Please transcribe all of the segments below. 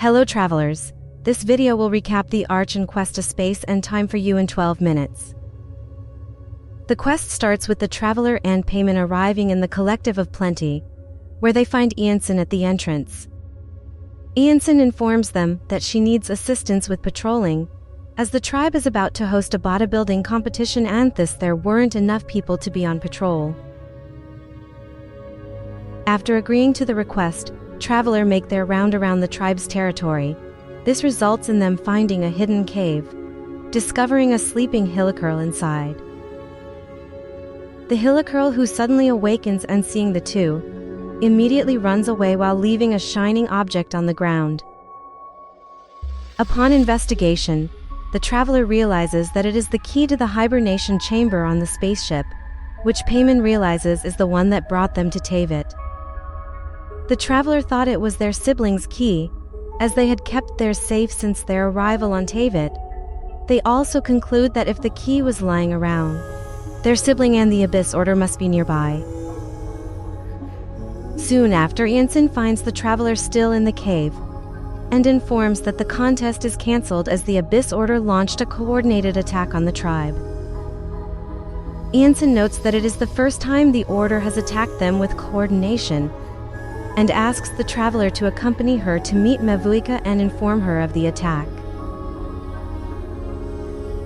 Hello travelers, this video will recap the Archon Quest A Space and Time for You in 12 minutes. The quest starts with the traveler and Payman arriving in the Collective of Plenty, where they find Ianson at the entrance. Ianson informs them that she needs assistance with patrolling, as the tribe is about to host a bodybuilding competition and thus there weren't enough people to be on patrol. After agreeing to the request, traveler make their round around the tribe's territory. This results in them finding a hidden cave, discovering a sleeping Hillicurl inside. The Hillicurl, who suddenly awakens and seeing the two, immediately runs away while leaving a shining object on the ground. Upon investigation, the traveler realizes that it is the key to the hibernation chamber on the spaceship, which Payman realizes is the one that brought them to Tavit. The traveler thought it was their siblings' key, as they had kept theirs safe since their arrival on Tavit. They also conclude that if the key was lying around, their sibling and the Abyss Order must be nearby. Soon after, Ianson finds the traveler still in the cave, and informs that the contest is cancelled as the Abyss Order launched a coordinated attack on the tribe. Ianson notes that it is the first time the Order has attacked them with coordination, and asks the traveler to accompany her to meet Mavuika and inform her of the attack.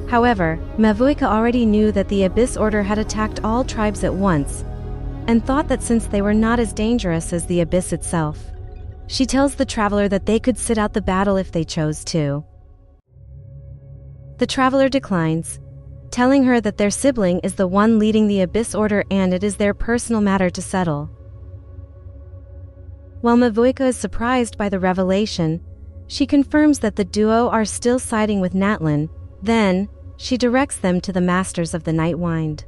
However, Mavuika already knew that the Abyss Order had attacked all tribes at once, and thought that since they were not as dangerous as the Abyss itself, she tells the traveler that they could sit out the battle if they chose to. The traveler declines, telling her that their sibling is the one leading the Abyss Order and it is their personal matter to settle. While Mavuika is surprised by the revelation, she confirms that the duo are still siding with Natlin. Then, she directs them to the Masters of the Night Wind,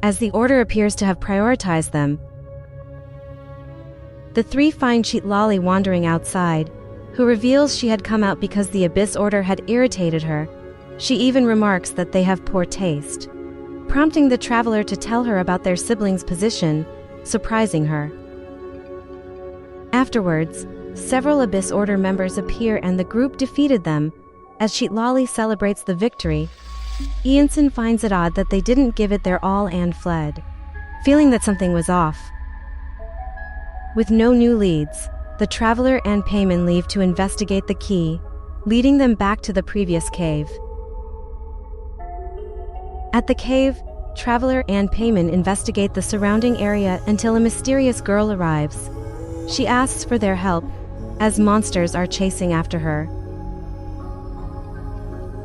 as the Order appears to have prioritized them. The three find Cheatlali wandering outside, who reveals she had come out because the Abyss Order had irritated her. She even remarks that they have poor taste, prompting the traveler to tell her about their siblings' position, surprising her. Afterwards, several Abyss Order members appear and the group defeated them. As Cheatlali celebrates the victory, Ianson finds it odd that they didn't give it their all and fled, feeling that something was off. With no new leads, the traveler and Payman leave to investigate the key, leading them back to the previous cave. At the cave, traveler and Payman investigate the surrounding area until a mysterious girl arrives. She asks for their help, as monsters are chasing after her.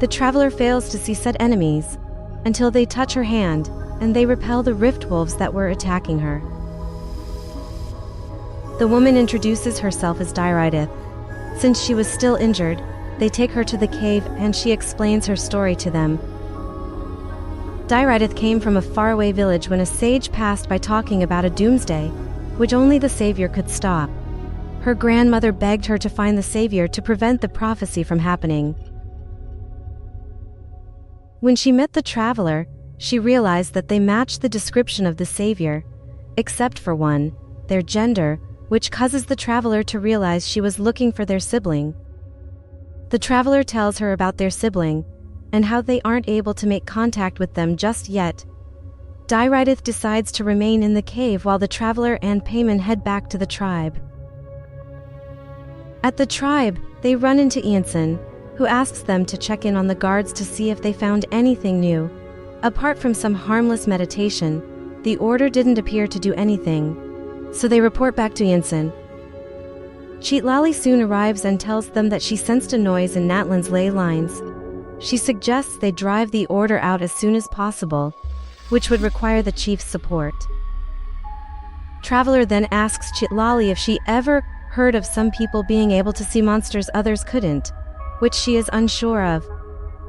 The traveler fails to see said enemies, until they touch her hand, and they repel the rift wolves that were attacking her. The woman introduces herself as Dairidith. Since she was still injured, they take her to the cave and she explains her story to them. Dairidith came from a faraway village when a sage passed by talking about a doomsday, which only the Savior could stop. Her grandmother begged her to find the Savior to prevent the prophecy from happening. When she met the traveler, she realized that they matched the description of the Savior, except for one, their gender, which causes the traveler to realize she was looking for their sibling. The traveler tells her about their sibling, and how they aren't able to make contact with them just yet. Dairidith decides to remain in the cave while the traveler and Payman head back to the tribe. At the tribe, they run into Ianson, who asks them to check in on the guards to see if they found anything new. Apart from some harmless meditation, the Order didn't appear to do anything, so they report back to Ianson. Cheatlali soon arrives and tells them that she sensed a noise in Natlin's ley lines. She suggests they drive the Order out as soon as possible, which would require the chief's support. Traveler then asks Cheatlali if she ever heard of some people being able to see monsters others couldn't, which she is unsure of.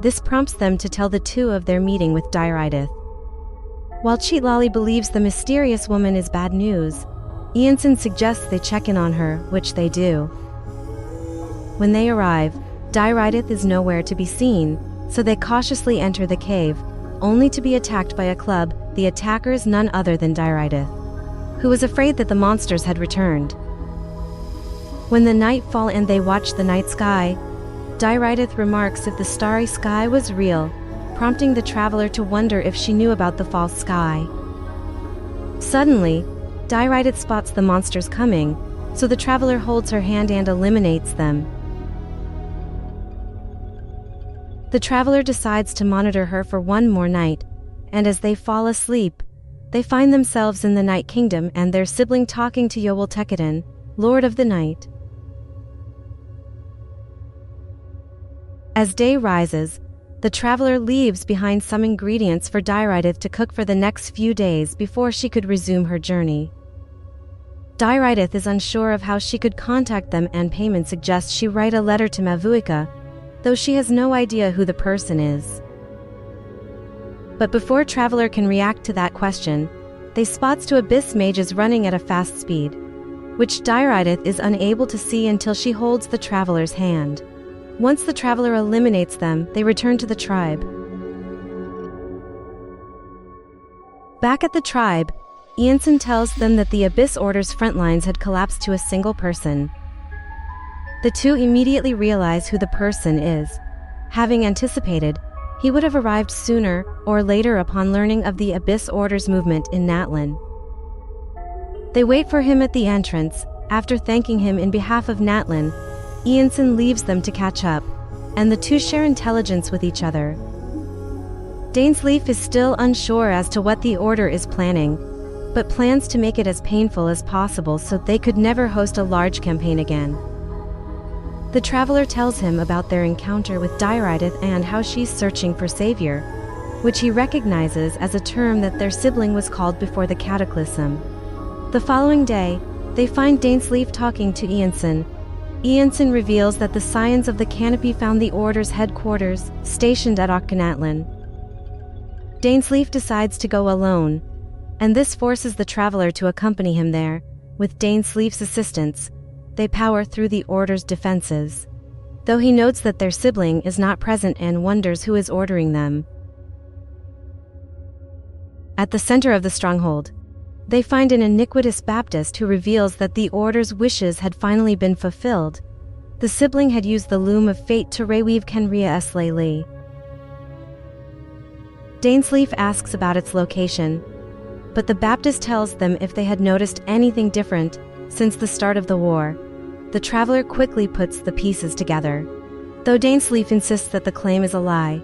This prompts them to tell the two of their meeting with Dairidith. While Cheatlali believes the mysterious woman is bad news, Ianson suggests they check in on her, which they do. When they arrive, Dairidith is nowhere to be seen, so they cautiously enter the cave, only to be attacked by a club, the attackers none other than Dairidith, who was afraid that the monsters had returned. When the night fall and they watch the night sky, Dairideth remarks if the starry sky was real, prompting the traveler to wonder if she knew about the false sky. Suddenly, Dairideth spots the monsters coming, so the traveler holds her hand and eliminates them. The traveler decides to monitor her for one more night, and as they fall asleep, they find themselves in the Night Kingdom and their sibling talking to Yoel-Tekkadan, Lord of the Night. As day rises, the traveler leaves behind some ingredients for Dairideth to cook for the next few days before she could resume her journey. Dairideth is unsure of how she could contact them, and payment suggests she write a letter to Mavuika, though she has no idea who the person is. But before traveler can react to that question, they spots two abyss mages running at a fast speed, which Dairideth is unable to see until she holds the traveler's hand. Once the traveler eliminates them, they return to the tribe. Back at the tribe, Ianson tells them that the Abyss Order's front lines had collapsed to a single person. The two immediately realize who the person is. Having anticipated, he would have arrived sooner or later upon learning of the Abyss Order's movement in Natlan. They wait for him at the entrance. After thanking him in behalf of Natlan, Ianson leaves them to catch up, and the two share intelligence with each other. Dainsleif is still unsure as to what the Order is planning, but plans to make it as painful as possible so they could never host a large campaign again. The traveler tells him about their encounter with Dairideth and how she's searching for Savior, which he recognizes as a term that their sibling was called before the cataclysm. The following day, they find Dainsleif talking to Ianson. Ianson reveals that the Scions of the Canopy found the Order's headquarters, stationed at Okkanatlan. Dainsleif decides to go alone, and this forces the traveler to accompany him there. With Dainsleif's assistance, they power through the Order's defenses, though he notes that their sibling is not present and wonders who is ordering them. At the center of the stronghold, they find an iniquitous Baptist who reveals that the Order's wishes had finally been fulfilled. The sibling had used the loom of fate to reweave Kenria Slay. Dainsleif asks about its location, but the Baptist tells them if they had noticed anything different since the start of the war. The traveler quickly puts the pieces together, though Dainsleif insists that the claim is a lie.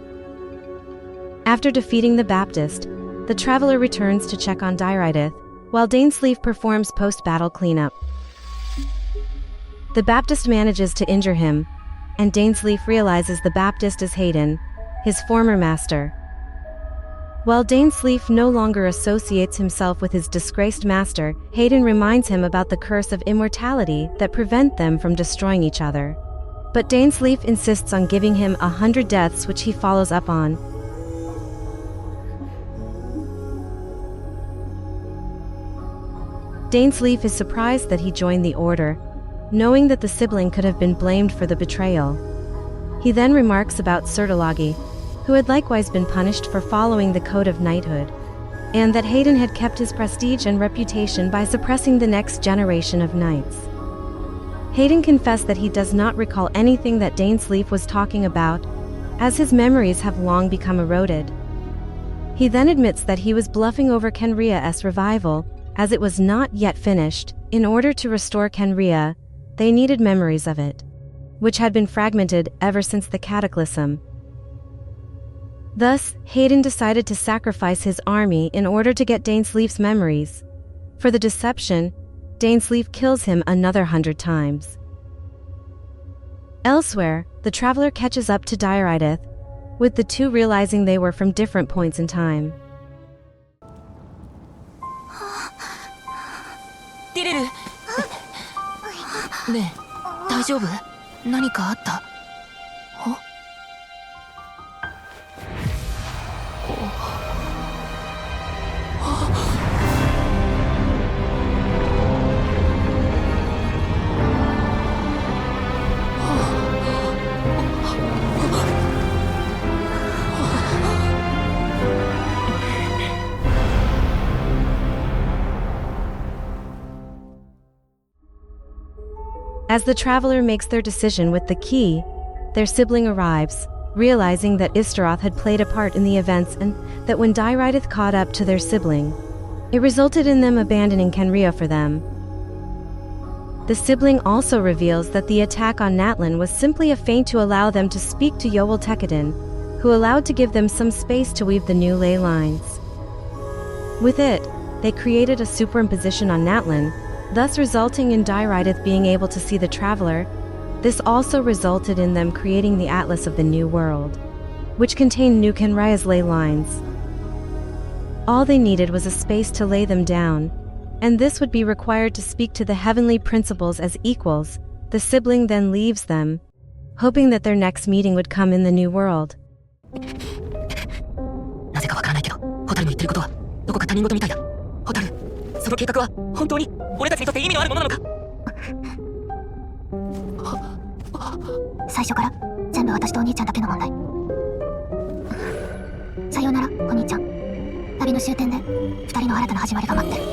After defeating the Baptist, the traveler returns to check on Dairideth, while Dainsleif performs post-battle cleanup. The Baptist manages to injure him, and Dainsleif realizes the Baptist is Hayden, his former master. While Dainsleif no longer associates himself with his disgraced master, Hayden reminds him about the curse of immortality that prevent them from destroying each other. But Dainsleif insists on giving him 100 deaths, which he follows up on. Dainsleif is surprised that he joined the Order, knowing that the sibling could have been blamed for the betrayal. He then remarks about Sertologi, who had likewise been punished for following the Code of Knighthood, and that Hayden had kept his prestige and reputation by suppressing the next generation of knights. Hayden confessed that he does not recall anything that Dainsleif was talking about, as his memories have long become eroded. He then admits that he was bluffing over Kenria's revival, as it was not yet finished. In order to restore Kenria, they needed memories of it, which had been fragmented ever since the cataclysm. Thus, Hayden decided to sacrifice his army in order to get Dainsleif's memories. For the deception, Dainsleif kills him another 100 times. Elsewhere, the traveler catches up to Dairideth, with the two realizing they were from different points in time. ディレルねえ大丈夫何かあった As the traveler makes their decision with the key, their sibling arrives, realizing that Istaroth had played a part in the events and that when Dairideth caught up to their sibling, it resulted in them abandoning Kenryo for them. The sibling also reveals that the attack on Natlin was simply a feint to allow them to speak to Yoel-Tekkadan, who allowed to give them some space to weave the new ley lines. With it, they created a superimposition on Natlin, thus resulting in Dairideth being able to see the traveler. This also resulted in them creating the Atlas of the New World, which contained New Kenrya's ley lines. All they needed was a space to lay them down, and this would be required to speak to the heavenly principles as equals. The sibling then leaves them, hoping that their next meeting would come in the New World. なぜかわからないけど、ホタルの言ってることはどこか他人事みたいだ。ホタル、その計画は本当に俺たちにとって意味のあるものなのか。最初から全部私とお兄ちゃんだけの問題。さようなら、お兄ちゃん。旅の終点で二人の新たな始まりが待ってる。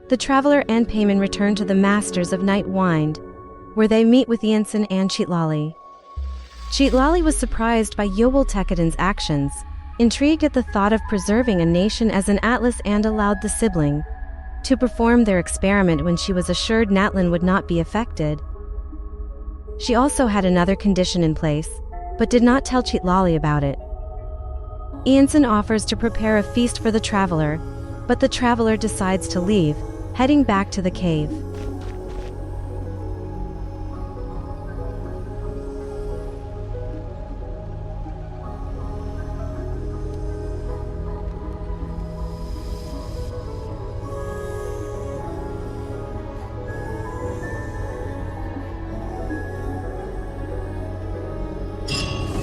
The traveler and Paimon return to the Masters of Night Wind, where they meet with Yansen and Cheatlali. Cheatlali was surprised by Yoel-Tekkadan's actions, intrigued at the thought of preserving a nation as an atlas, and allowed the sibling to perform their experiment when she was assured Natlin would not be affected. She also had another condition in place, but did not tell Cheatlali about it. Yansen offers to prepare a feast for the traveler, but the traveler decides to leave, heading back to the cave.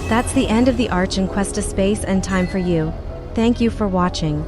That's the end of the Archon Quest: A Space and Time for You. Thank you for watching.